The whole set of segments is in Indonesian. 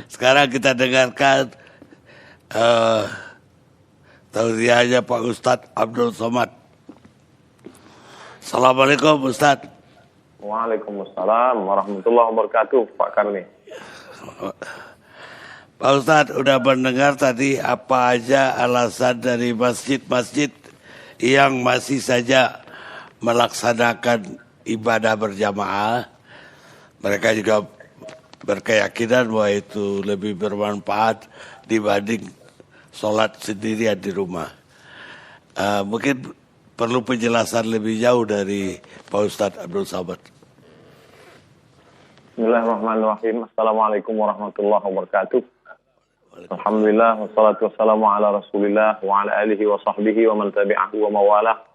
Sekarang kita dengarkan tausiahnya Pak Ustadz Abdul Somad. Assalamualaikum Ustadz. Waalaikumsalam warahmatullahi wabarakatuh, Pak Karni. Pak Ustadz udah mendengar tadi apa aja alasan dari masjid-masjid yang masih saja melaksanakan ibadah berjamaah. Mereka juga berkeyakinan bahwa itu lebih bermanfaat dibanding sholat sendirian di rumah. Mungkin perlu penjelasan lebih jauh dari Pak Ustadz Abdul Somad. Bismillahirrahmanirrahim. Assalamualaikum warahmatullahi wabarakatuh. Alhamdulillah, wassalatu wassalamu ala rasulillah wa ala alihi wa sahbihi wa man tabi'ahu wa mawalah.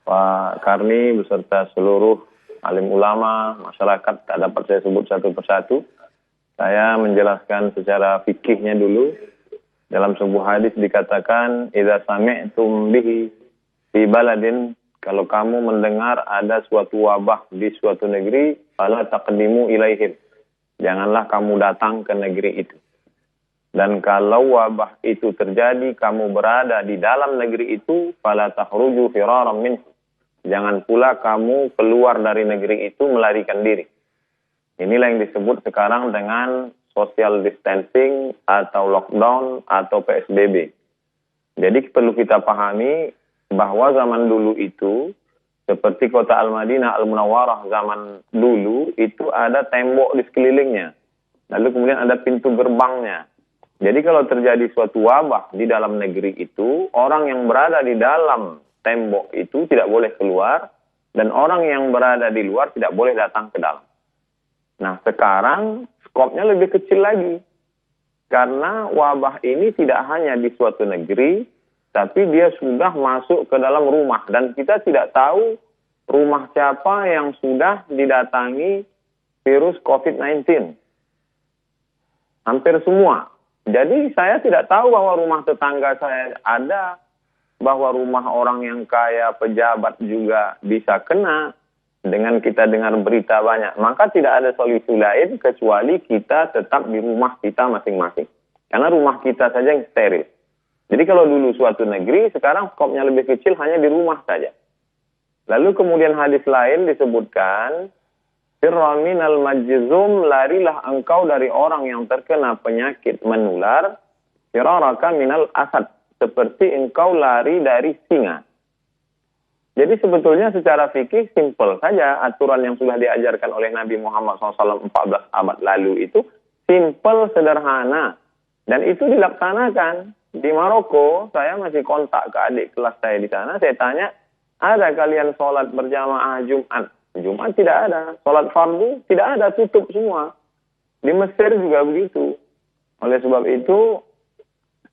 Pak Karni beserta seluruh alim ulama, masyarakat, tak dapat saya sebut satu persatu. Saya menjelaskan secara fikihnya dulu. Dalam sebuah hadis dikatakan, idza sami'tum bihi fi baladin, kalau kamu mendengar ada suatu wabah di suatu negeri, fala taqdimu ilaihim. Janganlah kamu datang ke negeri itu. Dan kalau wabah itu terjadi, kamu berada di dalam negeri itu, fala takhruju firaran minhu. Jangan pula kamu keluar dari negeri itu melarikan diri. Inilah yang disebut sekarang dengan social distancing atau lockdown atau PSBB. Jadi perlu kita pahami bahwa zaman dulu itu, seperti kota Al-Madinah, Al-Munawwarah zaman dulu, itu ada tembok di sekelilingnya. Lalu kemudian ada pintu gerbangnya. Jadi kalau terjadi suatu wabah di dalam negeri itu, orang yang berada di dalam tembok itu tidak boleh keluar, dan orang yang berada di luar tidak boleh datang ke dalam. Nah sekarang skopnya lebih kecil lagi. Karena wabah ini tidak hanya di suatu negeri, tapi dia sudah masuk ke dalam rumah. Dan kita tidak tahu rumah siapa yang sudah didatangi virus COVID-19. Hampir semua. Jadi saya tidak tahu bahwa rumah tetangga saya ada, bahwa rumah orang yang kaya, pejabat juga bisa kena. Dengan kita dengar berita banyak, maka tidak ada solusi lain kecuali kita tetap di rumah kita masing-masing. Karena rumah kita saja yang steril. Jadi kalau dulu suatu negeri, sekarang skopnya lebih kecil hanya di rumah saja. Lalu kemudian hadis lain disebutkan, firra minal majzum, larilah engkau dari orang yang terkena penyakit menular, firaraka minal asad, seperti engkau lari dari singa. Jadi sebetulnya secara fikih simpel saja aturan yang sudah diajarkan oleh Nabi Muhammad SAW 14 abad lalu itu simpel, sederhana. Dan itu dilaksanakan. Di Maroko, saya masih kontak ke adik kelas saya di sana, saya tanya, ada kalian sholat berjamaah Jumat? Jumat tidak ada. Sholat fardu tidak ada, tutup semua. Di Mesir juga begitu. Oleh sebab itu,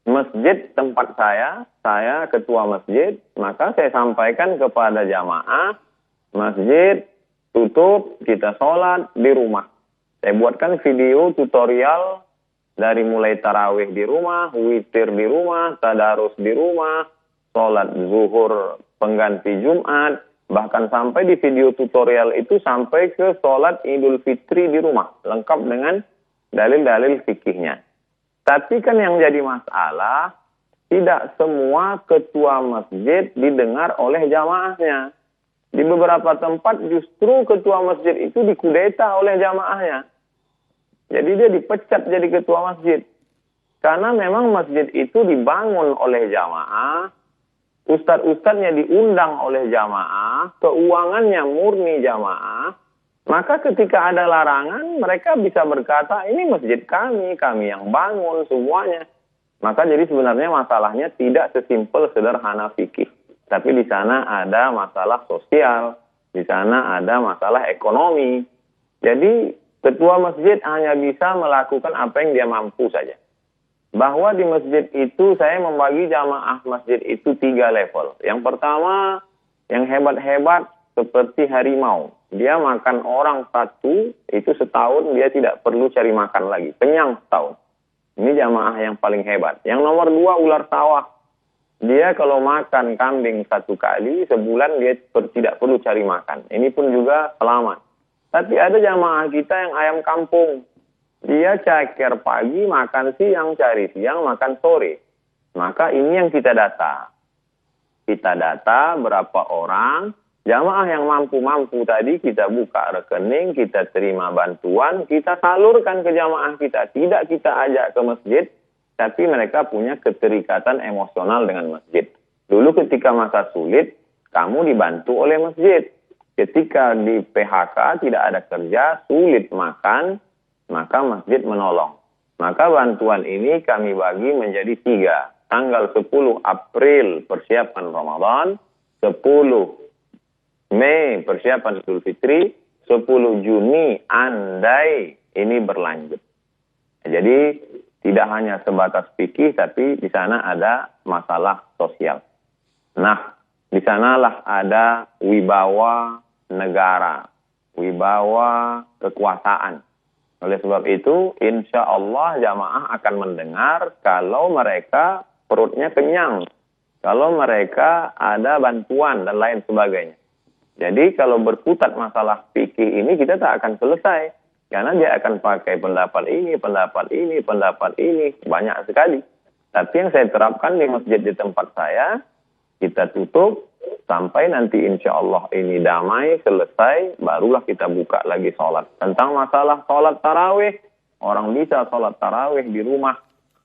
masjid tempat saya ketua masjid, maka saya sampaikan kepada jamaah, masjid tutup, kita sholat di rumah. Saya buatkan video tutorial dari mulai tarawih di rumah, witir di rumah, tadarus di rumah, sholat zuhur pengganti Jumat, bahkan sampai di video tutorial itu sampai ke sholat Idul Fitri di rumah, lengkap dengan dalil-dalil fikihnya. Tapi kan yang jadi masalah, tidak semua ketua masjid didengar oleh jamaahnya. Di beberapa tempat justru ketua masjid itu dikudeta oleh jamaahnya. Jadi dia dipecat jadi ketua masjid. Karena memang masjid itu dibangun oleh jamaah, ustadz-ustadznya diundang oleh jamaah, keuangannya murni jamaah. Maka ketika ada larangan, mereka bisa berkata, ini masjid kami yang bangun semuanya. Maka jadi sebenarnya masalahnya tidak sesimpel sederhana fikih. Tapi di sana ada masalah sosial, di sana ada masalah ekonomi. Jadi ketua masjid hanya bisa melakukan apa yang dia mampu saja. Bahwa di masjid itu saya membagi jamaah masjid itu 3 level. Yang pertama, yang hebat-hebat seperti harimau. Dia makan orang satu, itu setahun dia tidak perlu cari makan lagi. Kenyang setahun. Ini jamaah yang paling hebat. Yang nomor 2, ular sawah. Dia kalau makan kambing 1 kali, sebulan dia tidak perlu cari makan. Ini pun juga selamat. Tapi ada jamaah kita yang ayam kampung. dia ceker pagi, makan siang, cari siang, makan sore. Maka ini yang kita data. Kita data berapa orang jamaah yang mampu-mampu tadi, kita buka rekening, kita terima bantuan, kita salurkan ke jamaah kita. Tidak kita ajak ke masjid, tapi mereka punya keterikatan emosional dengan masjid. Dulu ketika masa sulit, kamu dibantu oleh masjid. Ketika di PHK, tidak ada kerja, sulit makan, maka masjid menolong. Maka bantuan ini kami bagi menjadi 3. Tanggal 10 April persiapan Ramadan, 10 Mei persiapan Idul Fitri, 10 Juni andai ini berlanjut. Jadi tidak hanya sebatas fikih, tapi di sana ada masalah sosial. Nah, di sanalah ada wibawa negara, wibawa kekuasaan. Oleh sebab itu, insya Allah jamaah akan mendengar kalau mereka perutnya kenyang, kalau mereka ada bantuan dan lain sebagainya. Jadi kalau berkutat masalah fikih ini kita tak akan selesai. Karena dia akan pakai pendapat ini, pendapat ini, pendapat ini, banyak sekali. Tapi yang saya terapkan di masjid di tempat saya, kita tutup sampai nanti insya Allah ini damai, selesai, barulah kita buka lagi sholat. Tentang masalah sholat tarawih, orang bisa sholat tarawih di rumah.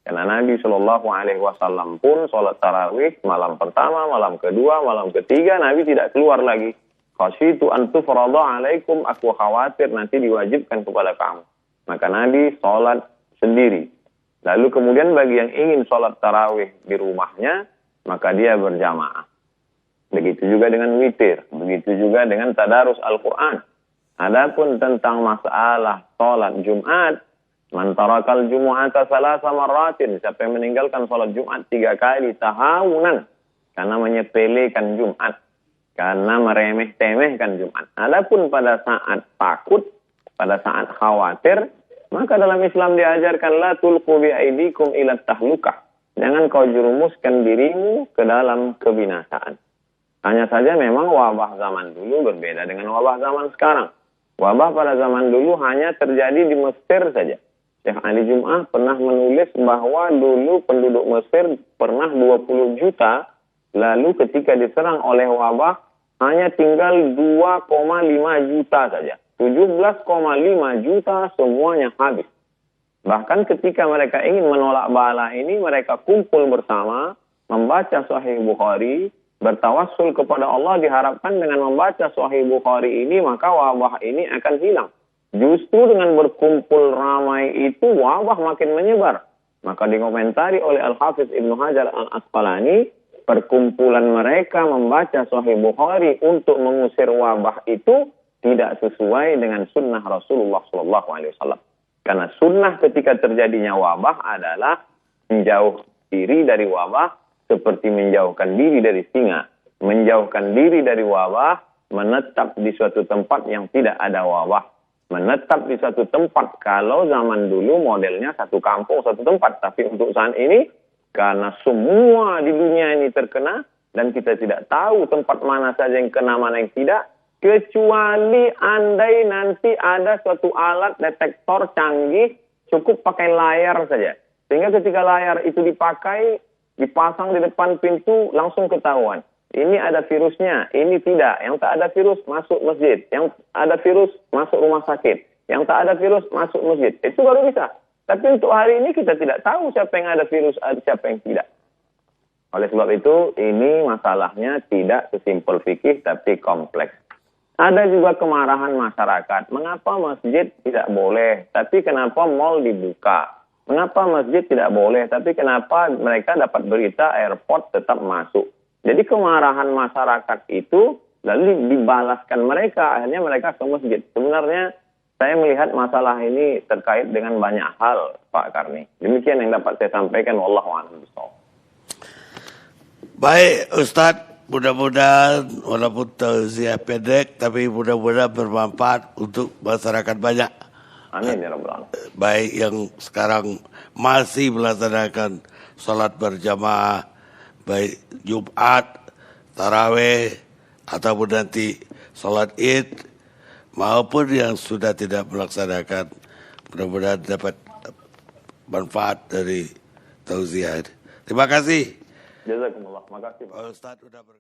Karena Nabi SAW pun sholat tarawih malam pertama, malam kedua, malam ketiga, Nabi tidak keluar lagi. Khasyitu an tufrada alaikum, aku khawatir nanti diwajibkan kepada kamu. Maka Nabi sholat sendiri. Lalu kemudian bagi yang ingin sholat tarawih di rumahnya, maka dia berjamaah. Begitu juga dengan witir, begitu juga dengan tadarus Al-Quran. Adapun tentang masalah sholat Jumat, man tarakal jumu'ata salasa marratin, siapa yang meninggalkan sholat Jumat 3 kali tahawunan, karena menyepelekan Jumat, karena meremeh-temehkan Jumat. Adapun pada saat takut, pada saat khawatir, maka dalam Islam diajarkan la tulqu bi'aidikum ila tahlukah. Jangan kau jerumuskan dirimu ke dalam kebinasaan. Hanya saja memang wabah zaman dulu berbeda dengan wabah zaman sekarang. Wabah pada zaman dulu hanya terjadi di Mesir saja. Syekh Ali Jum'ah pernah menulis bahwa dulu penduduk Mesir pernah 20 juta, lalu ketika diserang oleh wabah hanya tinggal 2,5 juta saja. 17,5 juta semuanya habis. Bahkan ketika mereka ingin menolak bala ini, mereka kumpul bersama, membaca Sahih Bukhari, bertawassul kepada Allah, diharapkan dengan membaca Sahih Bukhari ini, maka wabah ini akan hilang. Justru dengan berkumpul ramai itu, wabah makin menyebar. Maka dikomentari oleh Al-Hafiz Ibnu Hajar Al-Asqalani, perkumpulan mereka membaca Sahih Bukhari untuk mengusir wabah itu tidak sesuai dengan sunnah Rasulullah SAW. Karena sunnah ketika terjadinya wabah adalah menjauh diri dari wabah seperti menjauhkan diri dari singa. Menjauhkan diri dari wabah, menetap di suatu tempat yang tidak ada wabah. Menetap di suatu tempat, kalau zaman dulu modelnya satu kampung, satu tempat. Tapi untuk saat ini, karena semua di dunia ini terkena, dan kita tidak tahu tempat mana saja yang kena, mana yang tidak, kecuali andai nanti ada suatu alat detektor canggih, cukup pakai layar saja. Sehingga ketika layar itu dipakai, dipasang di depan pintu, langsung ketahuan. Ini ada virusnya, ini tidak. Yang tak ada virus, masuk masjid. Yang ada virus, masuk rumah sakit. Yang tak ada virus, masuk masjid. Itu baru bisa. Tapi untuk hari ini kita tidak tahu siapa yang ada virus, siapa yang tidak. Oleh sebab itu, ini masalahnya tidak sesimpel fikih, tapi kompleks. Ada juga kemarahan masyarakat. Mengapa masjid tidak boleh, tapi kenapa mal dibuka? Mengapa masjid tidak boleh, tapi kenapa mereka dapat berita airport tetap masuk? Jadi kemarahan masyarakat itu lalu dibalaskan mereka, akhirnya mereka ke masjid. Sebenarnya saya melihat masalah ini terkait dengan banyak hal, Pak Karni. Demikian yang dapat saya sampaikan. Wallahu a'lam bishawab. Baik Ustadz, mudah-mudahan walaupun tausiah pendek, tapi mudah-mudahan bermanfaat untuk masyarakat banyak. Amin ya rabbal alamin. Baik yang sekarang masih melaksanakan sholat berjamaah, baik Jumat, Tarawih, ataupun nanti sholat Id, maupun yang sudah tidak melaksanakan. Mudah-mudahan dapat manfaat dari tausiah. Terima kasih. Jazakumullah. Makasih Pak. Pak Ustadz udah